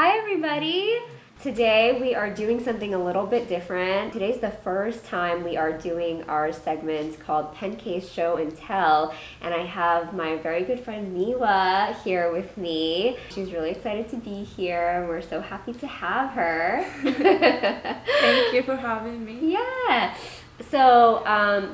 Hi everybody! Today we are doing something a little bit different. Today's the first time we are doing our segment called Pen Case Show and Tell, and I have my very good friend Miwa here with me. She's really excited to be here and we're so happy to have her. Thank you for having me. Yeah! So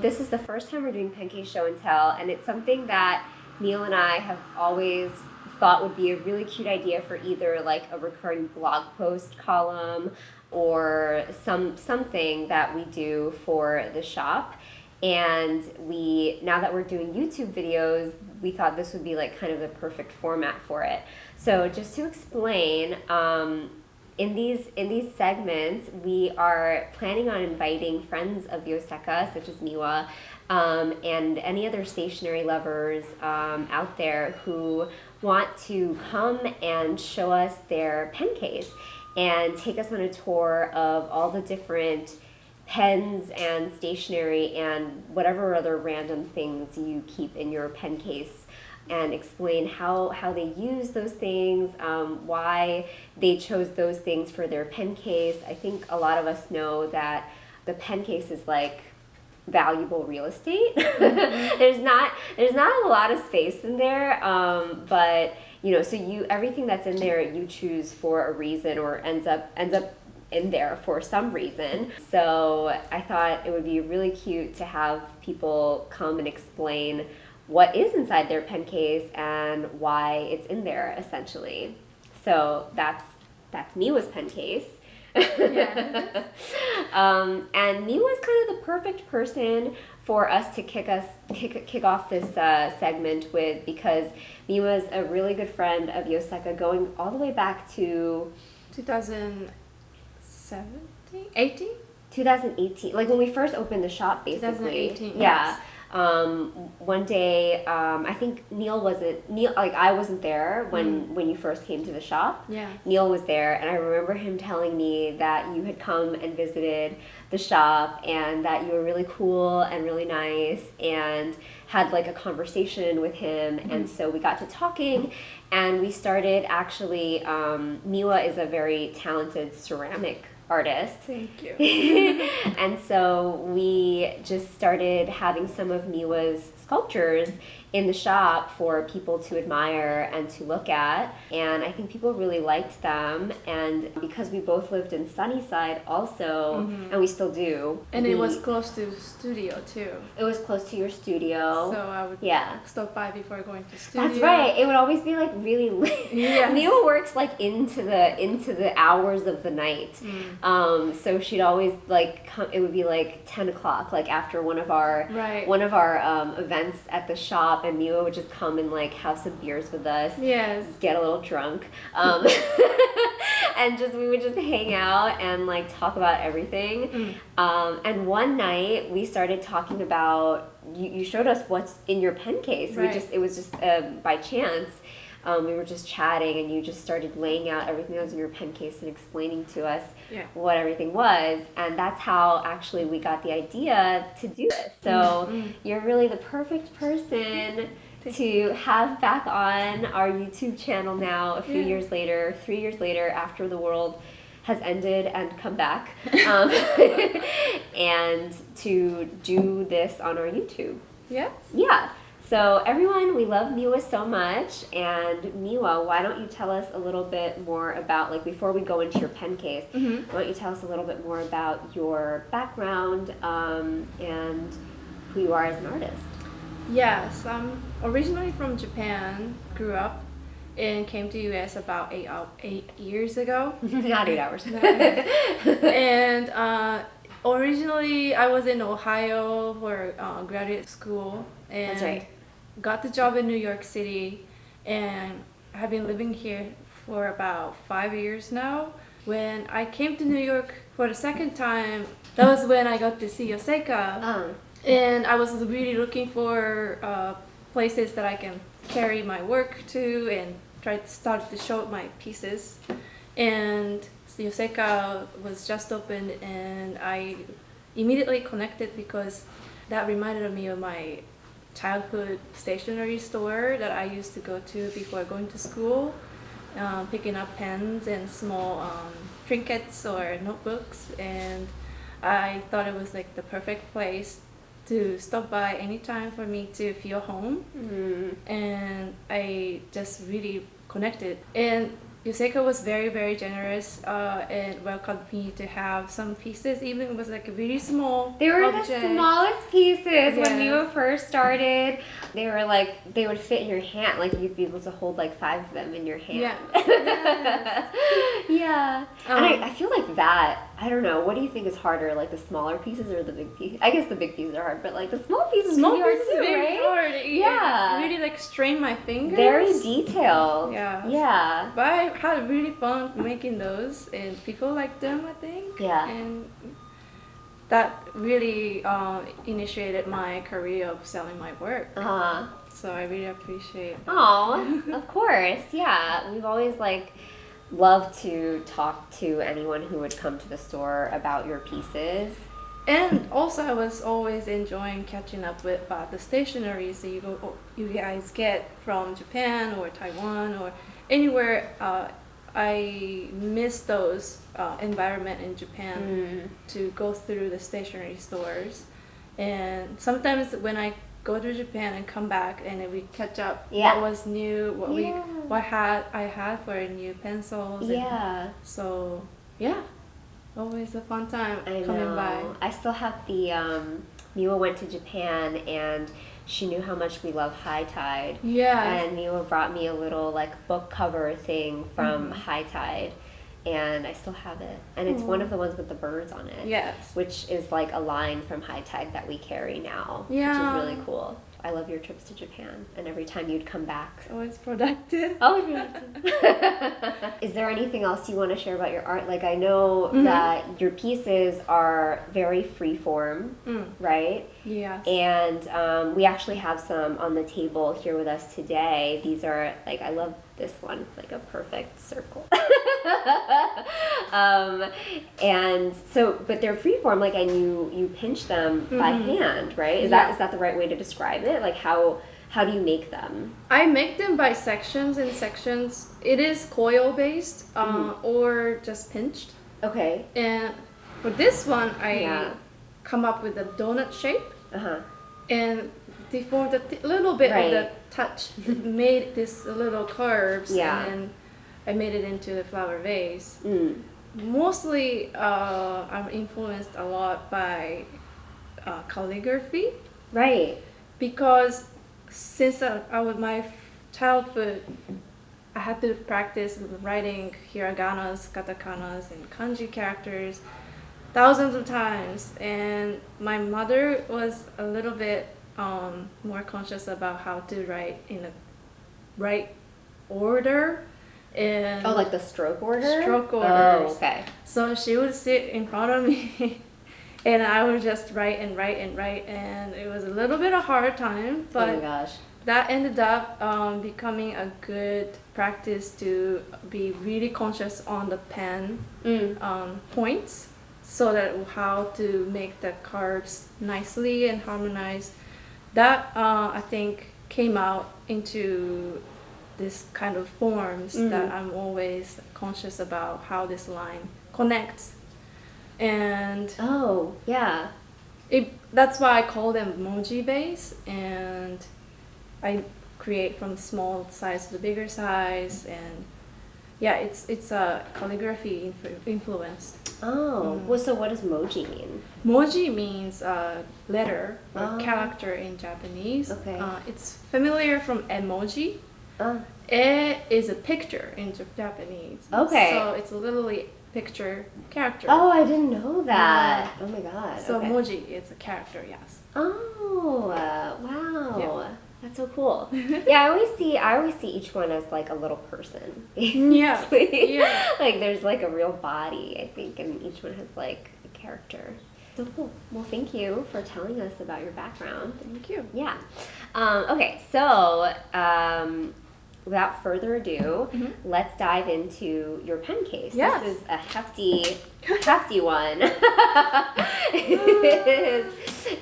this is the first time we're doing Pen Case Show and Tell, and it's something that Neil and I have always thought would be a really cute idea for either like a recurring blog post column or something that we do for the shop. And now that we're doing YouTube videos, we thought this would be like kind of the perfect format for it. So just to explain, in these segments, we are planning on inviting friends of Yoseka, such as Miwa, and any other stationery lovers out there who want to come and show us their pen case and take us on a tour of all the different pens and stationery and whatever other random things you keep in your pen case, and explain how they use those things, why they chose those things for their pen case. I think a lot of us know that the pen case is like valuable real estate. Mm-hmm. there's not a lot of space in there, but so everything that's in there you choose for a reason or ends up in there for some reason. So I thought it would be really cute to have people come and explain what is inside their pen case and why it's in there, essentially. So that's Miwa's pen case. Yes. And Miwa's kind of the perfect person for us to kick off this segment with, because Miwa's a really good friend of Yoseka, going all the way back to 2017, 18? 2018, like when we first opened the shop, basically. 2018, Yeah. yes. One day, I think I wasn't there when you first came to the shop. Yeah. Neil was there, and I remember him telling me that you had come and visited the shop and that you were really cool and really nice, and had like a conversation with him. Mm-hmm. And so we got to talking, and we started actually, Miwa is a very talented ceramic artist. Thank you. And so we just started having some of Miwa's sculptures in the shop for people to admire and to look at, and I think people really liked them. And because we both lived in Sunnyside also, Mm-hmm. and we still do, And it was close to the studio too. it was close to your studio. So I would stop by before going to studio. That's right. It would always be like really late. Yes. Miwa works like into the hours of the night. So she'd always like come. It would be like 10 o'clock, like after one of our events at the shop, and Miwa would just come and like have some beers with us. Yes. Get a little drunk, and we would just hang out and like talk about everything. And one night we started talking about, you showed us what's in your pen case. Right. It was just by chance. We were just chatting, and you just started laying out everything that was in your pen case and explaining to us what everything was. And that's how actually we got the idea to do this. So you're really the perfect person to have back on our YouTube channel now, a few years later, 3 years later, after the world has ended and come back, and to do this on our YouTube. Yes. Yeah. So everyone, we love Miwa so much, and Miwa, why don't you tell us a little bit more about, like, before we go into your pen case, why don't you tell us a little bit more about your background and who you are as an artist? Yes, I'm originally from Japan, grew up, and came to US about 8 years ago. Not 8 hours. And originally I was in Ohio for graduate school, and That's right. got the job in New York City, and have been living here for about 5 years now. When I came to New York for the second time, that was when I got to see Yoseka. And I was really looking for places that I can carry my work to and try to start to show my pieces. And Yoseka was just opened, and I immediately connected because that reminded me of my childhood stationery store that I used to go to before going to school. picking up pens and small trinkets or notebooks, and I thought it was like the perfect place to stop by anytime for me to feel home. And I just really connected. And Yuseko was very, very generous and welcomed me to have some pieces, even it was like a really small They were object. the smallest pieces when Yes. Miwa first started. They were like, they would fit in your hand. Like you'd be able to hold like 5 of them in your hand. Yes. Yeah. And I feel like that, I don't know, what do you think is harder, like the smaller pieces or the big pieces? I guess the big pieces are hard, but like the small pieces Small can be hard pieces too, very right? hard. Yeah. It really like strained my fingers. Very detailed. Yeah. Yeah. But I had really fun making those, and people liked them, I think. Yeah. And that really initiated my career of selling my work. Uh-huh. So I really appreciate that. Oh, of course. Yeah. We've always like loved to talk to anyone who would come to the store about your pieces. And also, I was always enjoying catching up with the stationeries that you guys get from Japan or Taiwan or anywhere. I miss those environment in Japan to go through the stationery stores. And sometimes when I go to Japan and come back and then we catch up what was new, what I had for new pencils. Yeah. So yeah, always a fun time I coming know. by. I still have the Miwa went to Japan and she knew how much we love High Tide. Yeah. And Miwa brought me a little like book cover thing from High Tide. And I still have it. And it's one of the ones with the birds on it. Yes. Which is like a line from High Tide that we carry now. Yeah. Which is really cool. I love your trips to Japan and every time you'd come back. It's always productive. Oh, yeah. Is there anything else you want to share about your art? Like, I know that your pieces are very freeform, right? Yeah. And we actually have some on the table here with us today. These are, like, I love this one. It's like a perfect circle. And so, but they're freeform, like, and you pinch them by hand, right? Is that the right way to describe it? Like, how do you make them? I make them by sections and sections. It is coil based or just pinched. Okay. And for this one, I come up with a donut shape and deformed a little bit of the touch, made this little curves, and then I made it into a flower vase. Mostly, I'm influenced a lot by calligraphy. Right. Because since my childhood, I had to practice writing hiraganas, katakanas, and kanji characters thousands of times. And my mother was a little bit more conscious about how to write in the right order. And like the stroke order? Stroke orders. Oh, okay. So she would sit in front of me and I would just write and write and write, and it was a little bit of a hard time, but oh my gosh. that ended up becoming a good practice to be really conscious on the pen points, so that how to make the curves nicely and harmonized. That I think came out into this kind of forms that I'm always conscious about how this line connects. And that's why I call them emoji base, and I create from small size to the bigger size, and it's a calligraphy influence. Well, so what does moji mean? Moji means letter or character in Japanese. Okay. It's familiar from emoji. E is a picture in Japanese. Okay. So it's literally picture character. Oh, I didn't know that. Oh my god. So okay. emoji is a character, yes. Oh, wow. Yeah. That's so cool. Yeah, I always see each one as like a little person. Yeah. Like there's like a real body, I think, and each one has like a character. So cool. Well, thank you for telling us about your background. Thank you. Yeah. Okay, so without further ado, let's dive into your pen case. Yes. This is a hefty one.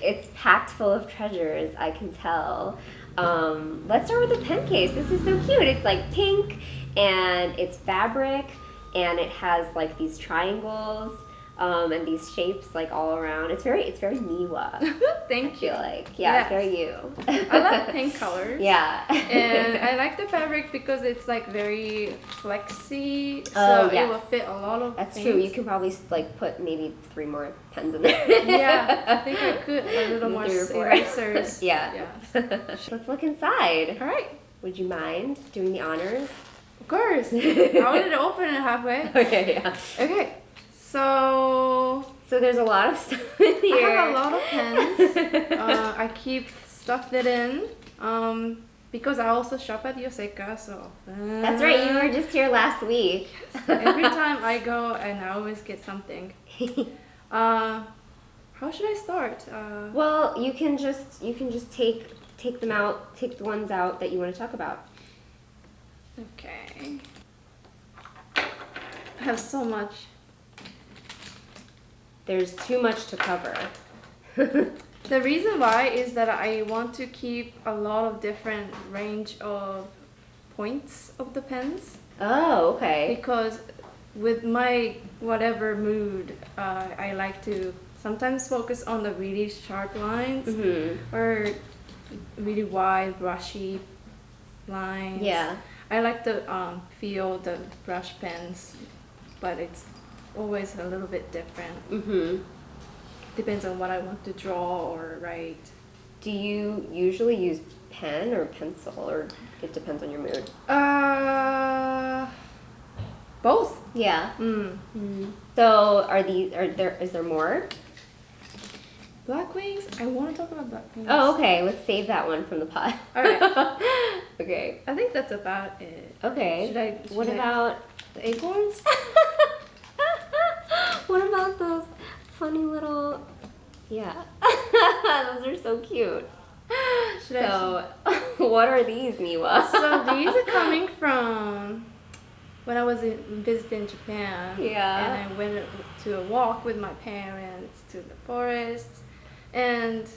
It's packed full of treasures, I can tell. Let's start with the pen case. This is so cute. It's like pink and it's fabric, and it has like these triangles and these shapes like all around. It's very Miwa. Thank you. I feel like it's very you. I like pink colors. Yeah. And I like the fabric because it's like very flexy, so it will fit a lot of That's things. true. You could probably like put maybe 3 more pens in there. Yeah, I think I could a little more 3 or 4 erasers. Yeah. Let's look inside. All right. Would you mind doing the honors? Of course. I wanted to open it halfway. Okay, yeah. Okay. So there's a lot of stuff in here. I have a lot of pens. I keep stuff it in because I also shop at Yoseka, so. That's right, you were just here last week. Every time I go, and I always get something. How should I start? Well, you can just take them out, take the ones out that you want to talk about. Okay. I have so much. There's too much to cover. The reason why is that I want to keep a lot of different range of points of the pens. Oh, okay. Because with my whatever mood, I like to sometimes focus on the really sharp lines or really wide, brushy lines. Yeah. I like to feel the brush pens, but it's always a little bit different. Depends on what I want to draw or write. Do you usually use pen or pencil, or it depends on your mood? Both. Yeah. So is there more? Blackwings? I want to talk about Blackwings. Oh, okay. Let's save that one from the pot. All right. Okay. I think that's about it. Okay. What about the acorns? What about those funny little? Yeah. Those are so cute. What are these, Miwa? So these are coming from when I was visiting Japan. Yeah. And I went to a walk with my parents to the forest, and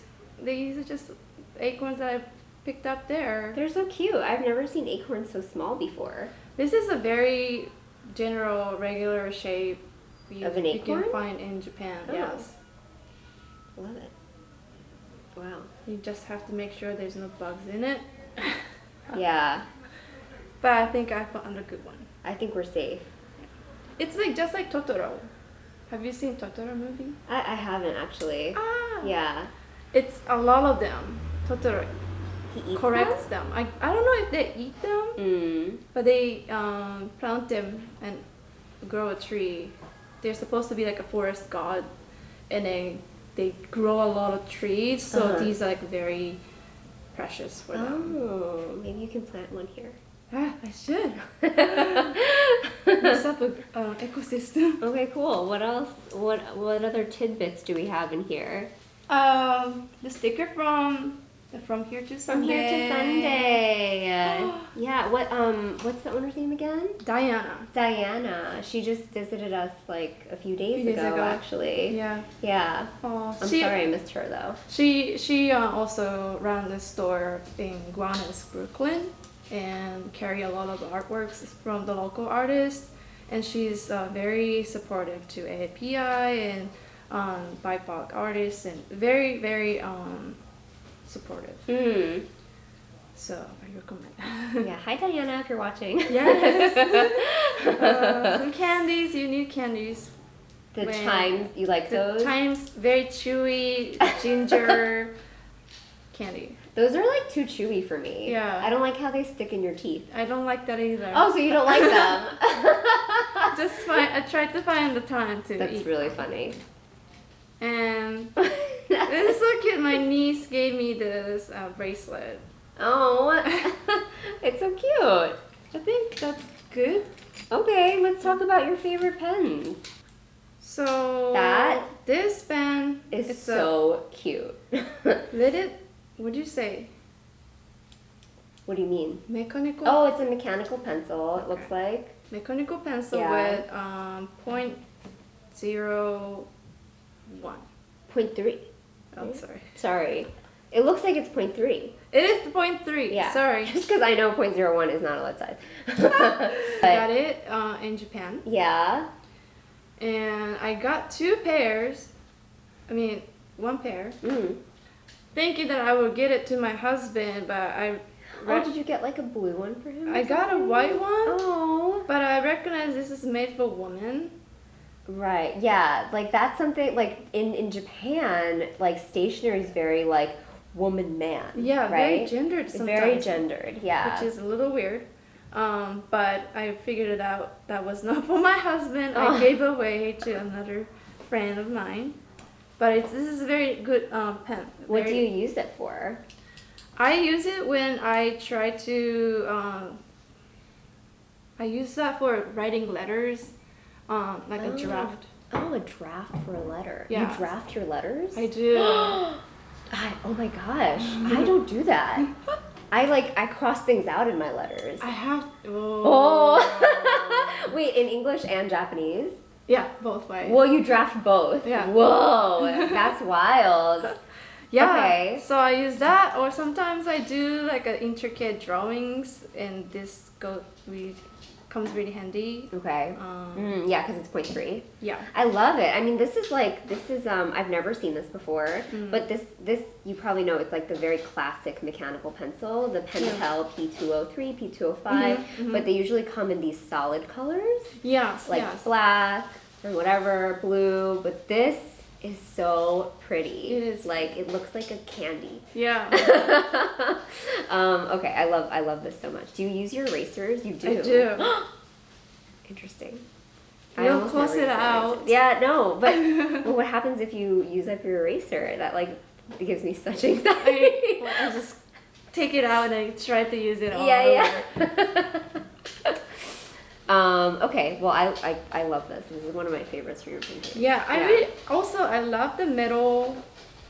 these are just acorns that I picked up there. They're so cute. I've never seen acorns so small before. This is a very general, regular shape of an acorn? You can find in Japan. Oh. Yes. Love it. Wow. You just have to make sure there's no bugs in it. Yeah. But I think I found a good one. I think we're safe. It's like just like Totoro. Have you seen Totoro movie? I haven't actually. Ah. Yeah. It's a lot of them. Totoro He eats corrects them. I don't know if they eat them, but they plant them and grow a tree. They're supposed to be like a forest god, and they grow a lot of trees. So these are like very precious for them. Oh, maybe you can plant one here. Ah, I should. Mess up an ecosystem. Okay, cool. What else? What other tidbits do we have in here? The sticker from Here to Sunday. From Here to Sunday. Yeah. What's the owner's name again? Diana. She just visited us like a few days ago, actually. Yeah. Yeah. I'm sorry I missed her though. She also ran the store in Guana's Brooklyn and carry a lot of artworks from the local artists, and she's very supportive to AAPI and BIPOC artists, and very, very supportive. So I recommend. Yeah, hi Diana if you're watching. Yes. Some candies, unique candies. The chimes, you like those? The chimes, very chewy, ginger candy. Those are like too chewy for me. Yeah. I don't like how they stick in your teeth. I don't like that either. Oh, so you don't like them? I tried to find the time to eat. That's really funny. And this is so cute. My niece gave me this bracelet. Oh, it's so cute. I think that's good. Okay, let's talk about your favorite pens. So this pen is so cute. What do you say? What do you mean? Mechanical? Oh, it's a mechanical pencil, it looks like. Mechanical pencil with 0.01. 0.3. Oh, sorry. Sorry. It looks like it's 0.3. It is 0.3. Yeah. Sorry. Just because I know 0.01 is not a lead size. I got it in Japan. Yeah. And I got 2 pairs. I mean, 1 pair. Thinking that I would get it to my husband, but did you get like a blue one for him? I got a white one. Oh. But I recognize this is made for women. Right. Yeah. Like that's something like in Japan, like stationery is very like woman man. Yeah, right? very gendered sometimes. Very gendered. Yeah. Which is a little weird. But I figured it out. That was not for my husband. I gave away to another friend of mine. But this is a very good pen. What do you use it for? I use it when I try to. I use that for writing letters, like a draft. Oh, a draft for a letter. Yeah. You draft your letters? I do. Oh my gosh, I don't do that. I cross things out in my letters. I have. Oh. Wait, in English and Japanese? Yeah, both ways. Well, you draft both. Yeah. Whoa, that's wild. Yeah. Okay. So I use that, or sometimes I do like intricate drawings, and this comes really handy. Okay. Yeah, because it's 0.3. Yeah. I love it. I mean, this is I've never seen this before, but this you probably know it's like the very classic mechanical pencil, the Pentel P203, P205, but they usually come in these solid colors. Yes. Like black or whatever, blue, but this is so pretty. It is. Like it looks like a candy. Yeah. Okay, I love this so much. Do you use your erasers? You do. I do. Interesting. You don't close it out. Yeah, no, but well, what happens if you use up your eraser? That like gives me such anxiety. I just take it out and I try to use it all over. Yeah. Okay, well, I love this. This is one of my favorites for your painting. Yeah, I love the metal.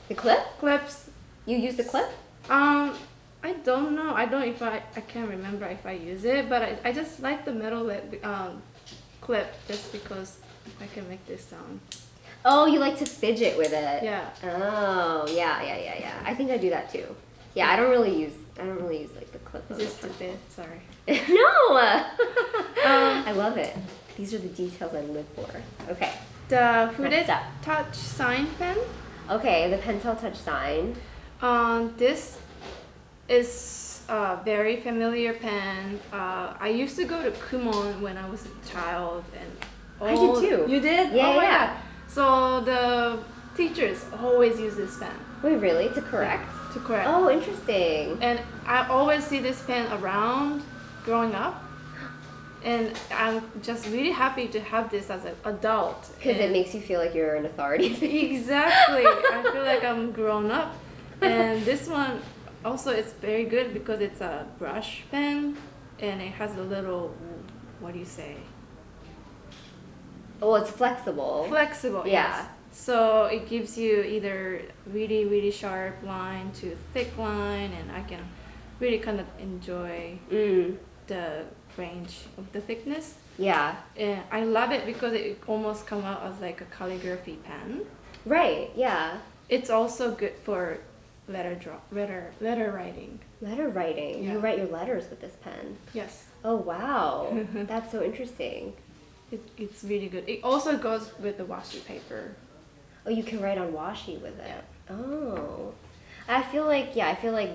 The clip? Clips. You use the clip? I don't know. I can't remember if I use it, but I just like the metal clip just because I can make this sound. Oh, you like to fidget with it. Yeah. Oh, yeah. I think I do that too. Yeah, I don't really use like the clip. Is it stupid? Sorry. No. I love it. These are the details I live for. Okay. The Hooded Touch Sign Pen. Okay, the Pentel Touch Sign. This is a very familiar pen. I used to go to Kumon when I was a child, and I did too. You did? Yeah, oh my yeah. God. So the teachers always use this pen. Wait, really? To correct? To correct. Oh, interesting. And I always see this pen around growing up. And I'm just really happy to have this as an adult. Because it makes you feel like you're an authority. Exactly. I feel like I'm grown up. And this one also it's very good because it's a brush pen and it has a little, what do you say? Oh, it's flexible. Flexible, yeah. Yes. So it gives you either really, really sharp line to thick line, and I can really kind of enjoy the range of the thickness. Yeah. And I love it because it almost comes out as like a calligraphy pen. Right, yeah. It's also good for letter writing. Letter writing? Yeah. You write your letters with this pen? Yes. Oh, wow. That's so interesting. It's really good. It also goes with the washi paper. Oh, you can write on washi with it? Yeah. Oh. I feel like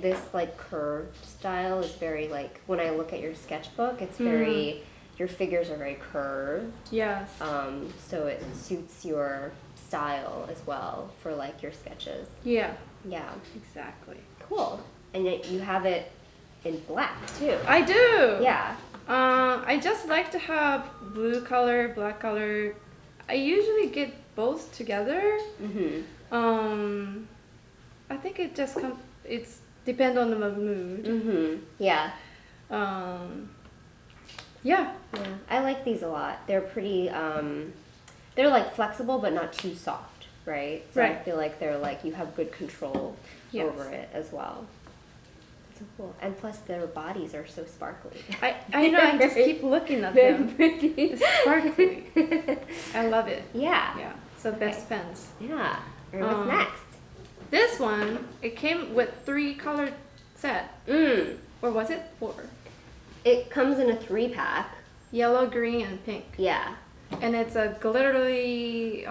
this like curved style is very like, when I look at your sketchbook, it's very, your figures are very curved. Yes. So it suits your style as well for like your sketches. Yeah. Yeah. Exactly. Cool. And yet you have it in black too. I do. Yeah. I just like to have blue color, black color. I usually get both together. I think it just it's depend on the mood. Yeah. Yeah. Yeah. I like these a lot. They're pretty they're like flexible but not too soft, right? So right. I feel like they're like you have good control Yes. over it as well. So cool. And plus their bodies are so sparkly. I know, I just keep looking at Very them. pretty. It's sparkly. I love it. Yeah. Yeah. So best pens. Yeah. All right, what's next? This one, it came with 3 color set. Or was it 4? It comes in a 3-pack. Yellow, green, and pink. Yeah. And it's a glittery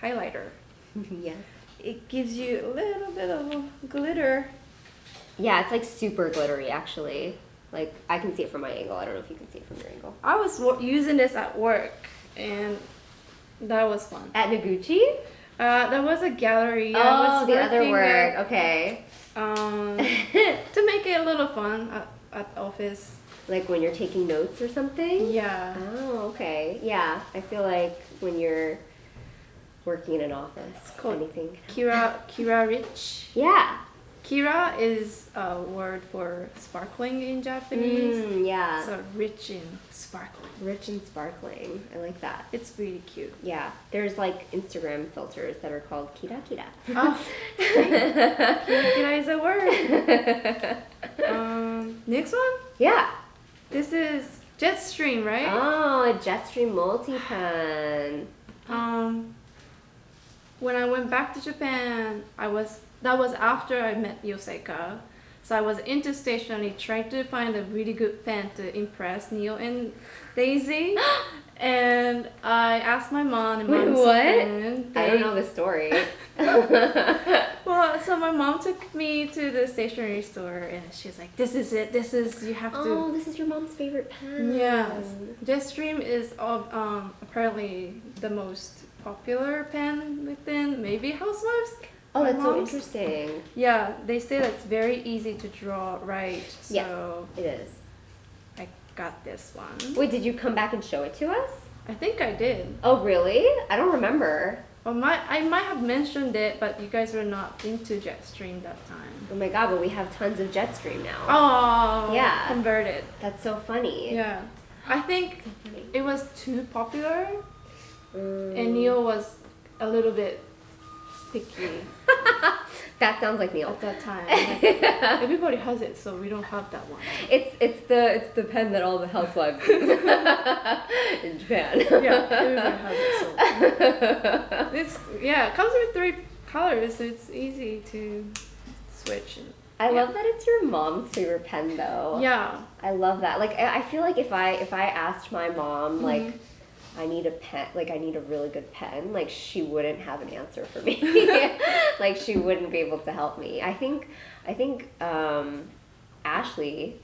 highlighter. Yes. It gives you a little bit of glitter. Yeah, it's like super glittery actually. Like I can see it from my angle. I don't know if you can see it from your angle. I was using this at work, and that was fun. At Noguchi? There was a gallery. Oh, the other work. Okay. To make it a little fun at the office. Like when you're taking notes or something? Yeah. Oh, okay. Yeah, I feel like when you're working in an office, It's called anything. Kirarich. Yeah. Kira is a word for sparkling in Japanese. Yeah. So rich and sparkling. Rich and sparkling. I like that. It's really cute. Yeah. There's like Instagram filters that are called kira kira. Oh, kira is a word. Next one? Yeah. This is Jetstream, right? Oh, a Jetstream Multi-Pen. When I went back to Japan, that was after I met Yoseka. So I was into stationery, trying to find a really good pen to impress Neil and Daisy. And I asked my mom and Wait, mom what? said, I don't know the story. Well, so my mom took me to the stationery store and she's like, this is it, you have to. Oh, this is your mom's favorite pen. Yes. Jetstream is apparently the most popular pen within maybe housewives. Oh, My that's so mom's- interesting. Yeah, they say that it's very easy to draw right. So Yes, it is. I got this one. Wait, did you come back and show it to us? I think I did. Oh, really? I don't remember. Or I might have mentioned it, but you guys were not into Jetstream that time. Oh my god, but we have tons of Jetstream now. Oh, Yeah. converted. That's so funny. Yeah. I think So funny. it was too popular, Mm. and Neil was a little bit picky That sounds like Neil. at that time. Like, everybody has it, so we don't have that one. It's the pen that all the housewives use in Japan. Yeah, everybody has it. So it comes with 3 colors, so it's easy to switch. I love that it's your mom's favorite pen though. Yeah. I love that. Like I feel like if I asked my mom like I need a pen, like I need a really good pen, like she wouldn't have an answer for me. Like she wouldn't be able to help me. I think Ashley,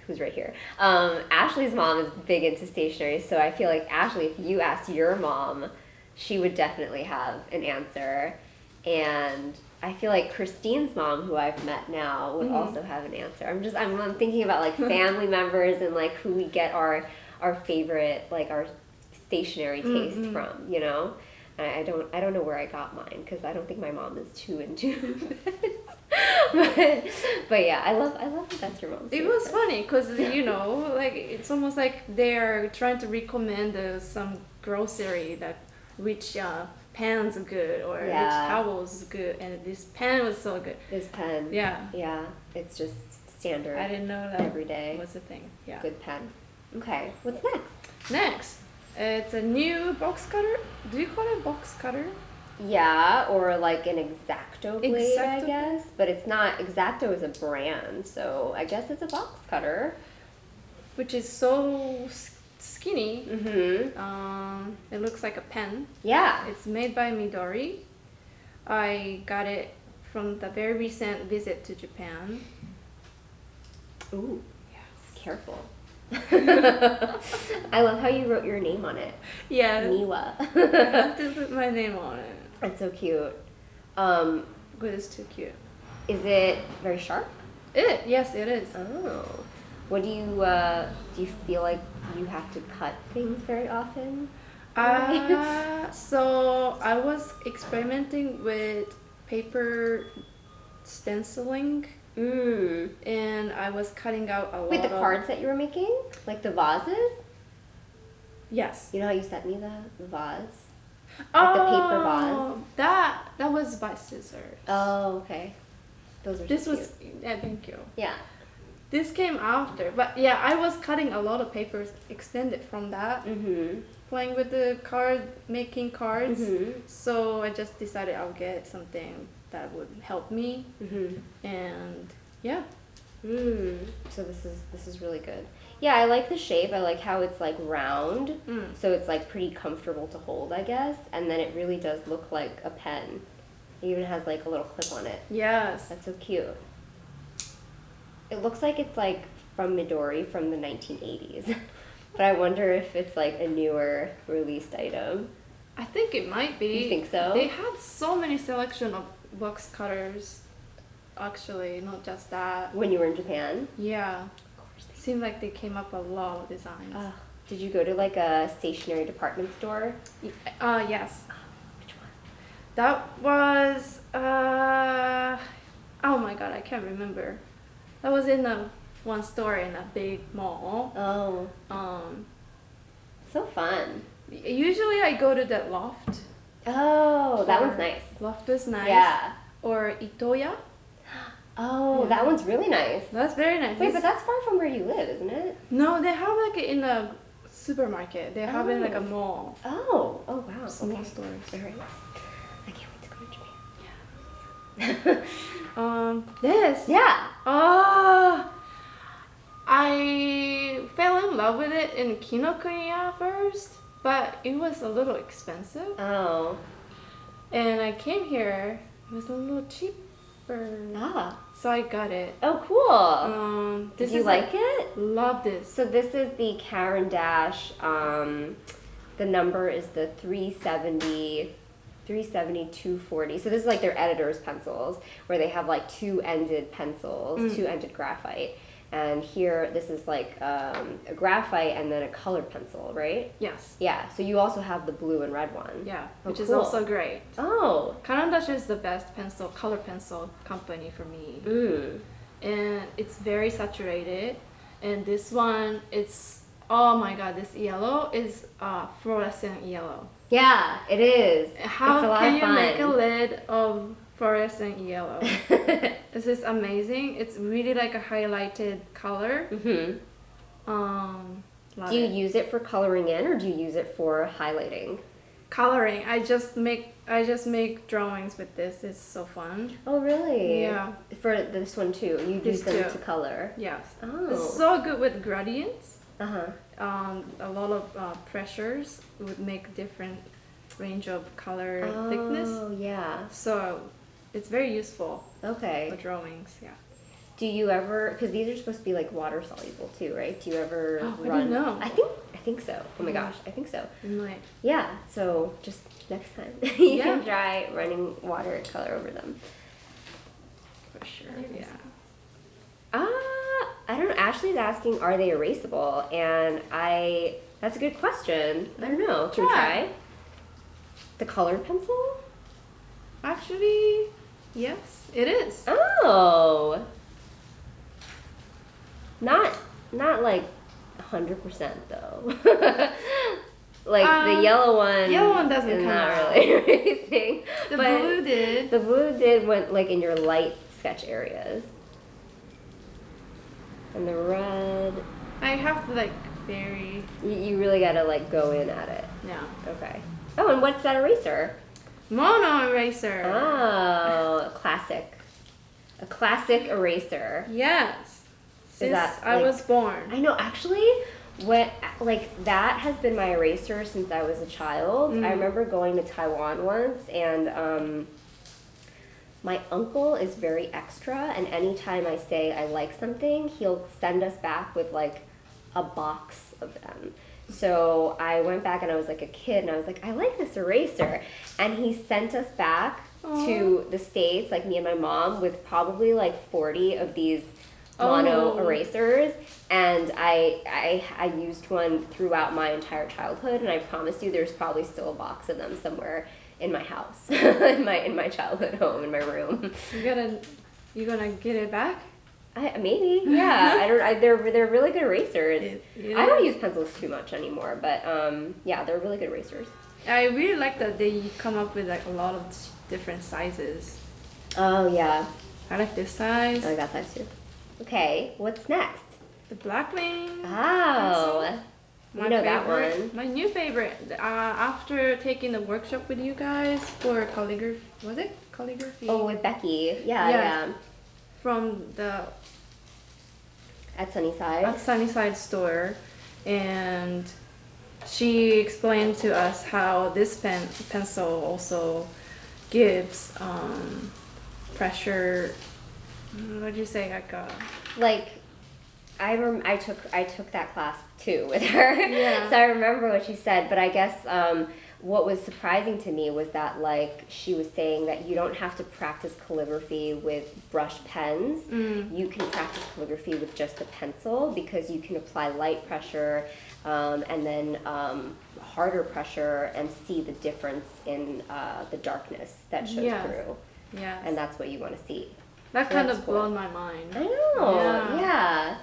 who's right here, Ashley's mom is big into stationery, so I feel like Ashley, if you asked your mom, she would definitely have an answer. And I feel like Christine's mom, who I've met now, would also have an answer. I'm thinking about like family members and like who we get our favorite, like our stationery taste from, you know? And I don't know where I got mine because I don't think my mom is too into pens. but yeah, I love that that's your mom's It favorite was pen. funny because, you know, like it's almost like they're trying to recommend some grocery that which pens are good or which towels are good, and this pen was so good. This pen. Yeah. Yeah, it's just standard. I didn't know that every day. was a thing. Yeah. Good pen. Okay, what's next? Next, it's a new box cutter. Do you call it box cutter? Yeah, or like an X-Acto blade, I X-Acto? guess. But it's not, X-Acto is a brand, so I guess it's a box cutter. Which is so skinny. Mm-hmm. It looks like a pen. Yeah. It's made by Midori. I got it from the very recent visit to Japan. Ooh, Yes. careful. I love how you wrote your name on it. Yeah. Miwa. I have to put my name on it. That's so cute. But it's too cute. Is it very sharp? Yes, it is. Oh. What do you feel like you have to cut things very often? So I was experimenting with paper stenciling, and I was cutting out a lot Wait, the of... cards that you were making? Like the vases? Yes. You know how you sent me the vase? Like the paper vase? That was by scissors. Oh, okay. Those are This so was... cute. Yeah, thank you. Yeah. This came after, but yeah, I was cutting a lot of papers extended from that, playing with the making cards. So I just decided I'll get something that would help me. And yeah. So this is really good. Yeah, I like the shape. I like how it's like round, so it's like pretty comfortable to hold, I guess. And then it really does look like a pen. It even has like a little clip on it. Yes. That's so cute. It looks like it's like from Midori from the 1980s. But I wonder if it's like a newer released item. I think it might be. You think so? They had so many selection of box cutters. Actually, not just that. When you were in Japan? Yeah. Seemed like they came up with a lot of designs. Did you go to like a stationery department store? Yes. Which one? That was oh my god, I can't remember. That was in one store in a big mall. So fun. Usually I go to that Loft. Oh, that one's nice. Loft is nice. Yeah. Or Itoya. Oh, that one's really nice. That's very nice. Wait, but that's far from where you live, isn't it? No, they have like it in a supermarket. They have it in like a mall. Oh wow. Small stores. All right. I can't wait to go to Japan. Yeah. This. Yeah. I fell in love with it in Kinokuniya first, but it was a little expensive. Oh. And I came here, it was a little cheaper. So I got it. Oh, cool. Did you like it? Love this. So this is the Caran dash. The number is the 370, 240. So this is like their editor's pencils, where they have like two-ended pencils, two-ended graphite. And here, this is like a graphite and then a colored pencil, right? Yes. Yeah, so you also have the blue and red one. Yeah, Oh, which is cool. also great. Oh. Caran dash is the best color pencil company for me. And it's very saturated. And this one, it's, oh my god, this yellow is fluorescent yellow. Yeah, it is. How it's a lot can of you fun. make a lid of fluorescent yellow? This is amazing. It's really like a highlighted color. Do you use it for coloring in, or do you use it for highlighting? Coloring. I just make drawings with this. It's so fun. Oh, really? Yeah. For this one too. You use them to color. Yes. Oh. It's so good with gradients. A lot of pressures would make different range of color thickness. Oh, yeah. So it's very useful Okay. for drawings. Yeah. Do you ever? Because these are supposed to be like water soluble too, right? Do you ever I run? didn't know. I think so. Oh my gosh, I think so. Right. Yeah. So just next time you Yeah. can try running water color over them. For sure. Yeah. I don't know. Ashley's asking, are they erasable? And that's a good question. I don't know. Can we try? The colored pencil? Actually, yes, it is. Oh. Not like 100% though. Like the yellow one. Yellow one doesn't is come not out. really erasing. The but blue did. The blue did went like in your light sketch areas. And the red. I have to like very. You really gotta like go in at it. Yeah. Okay. Oh, and what's that eraser? Mono eraser. Oh, a classic. A classic eraser. Yes. Since that, I like- was born. I know, actually, that has been my eraser since I was a child. I remember going to Taiwan once, and my uncle is very extra, and anytime I say I like something, he'll send us back with like a box of them. So I went back and I was like a kid, and I was like, I like this eraser. And he sent us back to the States, like me and my mom, with probably like 40 of these mono erasers. And I used one throughout my entire childhood, and I promise you there's probably still a box of them somewhere in my house, in my childhood home, in my room. You gonna get it back? Maybe, yeah. They're really good erasers. Yeah. I don't use pencils too much anymore, but yeah, they're really good erasers. I really like that they come up with like a lot of different sizes. Oh yeah, I like this size. I like that size too. Okay, what's next? The Blackwing. Oh, You know that one. My new favorite. After taking the workshop with you guys for calligraphy, was it calligraphy? Oh, with Becky. Yeah. From the At Sunnyside. At Sunnyside store, and she explained to us how this pencil also gives pressure. What did you say? Like I took that class too with her. Yeah. So I remember what she said, but I guess what was surprising to me was that like she was saying that you don't have to practice calligraphy with brush pens. You can practice calligraphy with just the pencil because you can apply light pressure and then harder pressure and see the difference in the darkness that shows through. Yeah. And that's what you want to see. That So kind that's of cool. blown my mind. I know. Yeah.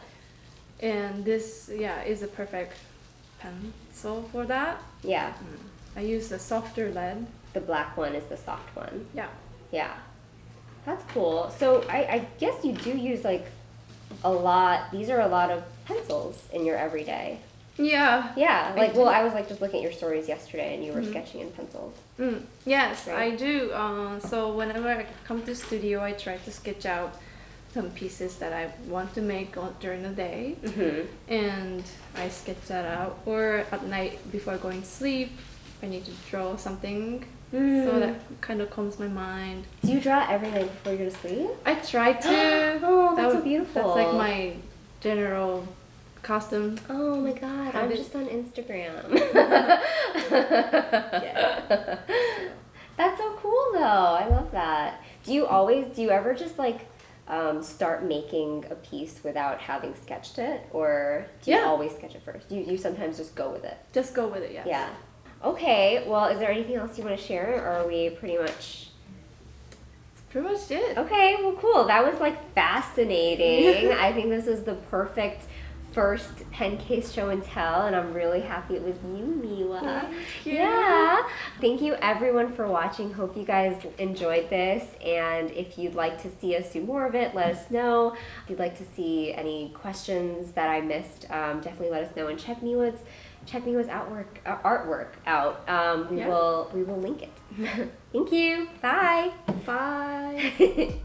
And this, is a perfect pencil for that. Yeah. I use the softer lead. The black one is the soft one. Yeah. Yeah. That's cool. So I guess you do use like a lot, these are a lot of pencils in your everyday. Yeah. Yeah. Like, well, I was like just looking at your stories yesterday and you were sketching in pencils. Yes, Right. I do. So whenever I come to studio, I try to sketch out some pieces that I want to make during the day. And I sketch that out. Or at night before going to sleep, I need to draw something. So that kind of calms my mind. Do you draw every night before you go to sleep? I try to. Oh, that's so beautiful. That's like my general costume. Oh my god, I'm just on Instagram. Yeah. That's so cool though. I love that. Do you ever just like start making a piece without having sketched it? Or do you always sketch it first? You sometimes just go with it? Just go with it, yes. Yeah. Okay, well, is there anything else you want to share, or are we pretty much... Pretty much it. Okay, well, cool. That was like fascinating. I think this was the perfect first pen case show and tell, and I'm really happy it was you, Miwa. Thank you. Yeah. Thank you everyone for watching. Hope you guys enjoyed this, and if you'd like to see us do more of it, let us know. If you'd like to see any questions that I missed, definitely let us know, and check Miwa's artwork out. We will link it. Thank you. Bye. Bye.